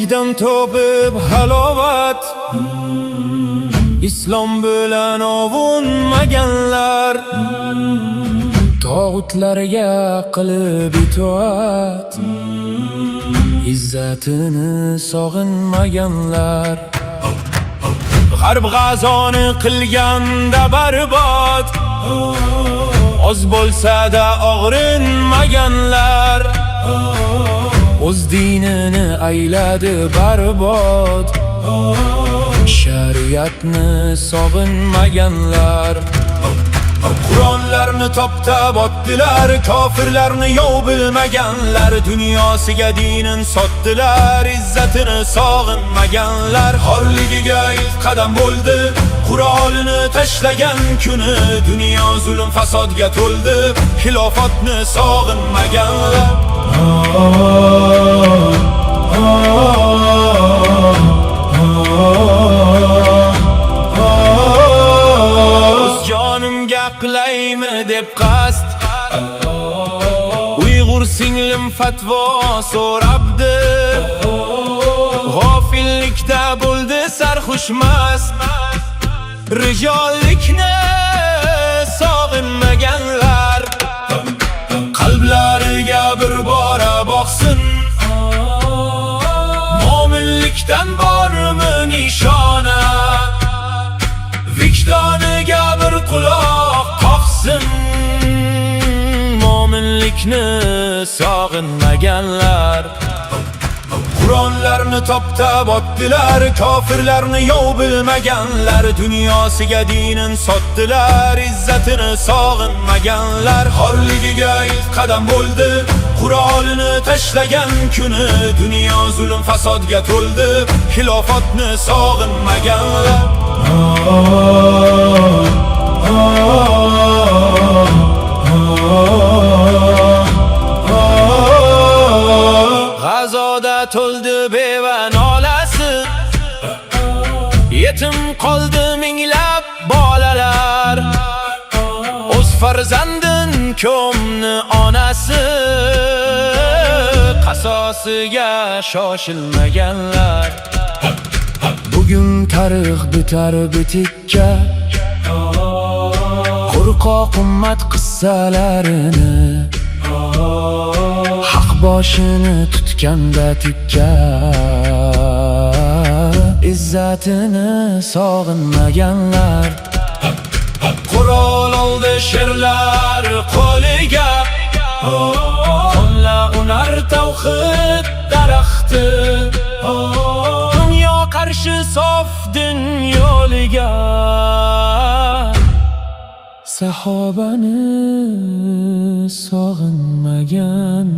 Poklikdan topib halovat, islom bilan ovunmaganlar, tog'utlarga qilib itoat, izzatini sog'inmaganlar. G'arb g'azoni qilganda barbod, oz bo'lsa-da og'rinmaganlar, o'z dinini ayladi barbod, shariatni sog'inmaganlar. Qur'onlarni toptab otdilar, kofirlarni yov bilmaganlar, dunyosiga dinin sotdilar, izzatini sog'inmaganlar. Xorligiga ilk qadam bo'ldi, Qur'onini tashlagan kuni, dunyo zulm fasodga to'ldi, xilofatni sog'inmaganlar. Qilaymi deb qasd, Uyg'ur singlim fatvo so'rabdi, g'ofillikda bo'ldi sarxushmast, rijollikni sog'inmaganlar. Qalblariga bir bora boqsin, mo'minlikdan bormi nishona, vijdoniga bir quloq qoqsin, mo'minlikni sog'inmaganlar. Qur'onlarni toptab otdilar, kofirlarni yov bilmaganlar, dunyosiga dinin sotdilar, izzatini sog'inmaganlar. Xorligiga ilk qadam bo'ldi, Qur'onini tashlagan kuni, dunyo zulm fasodga to'ldi, xilofatni sog'inmaganlar. G'azoda to'ldi beva nolasi, yetim qoldi minglab bolalar, o'z farzandin ko'mni onasi, qasosiga shoshilmaganlar. Bugun tarix bitar bitikka, qo'rqoq ummat qissalarini, haq boshini tutganda tikka, izzatini sog'inmaganlar. Qur'on oldi sherlar qo'liga, qo'lla unar tavhid daraxti, dunyo qarshi sof din yo'liga, sahobani sog'inmagan.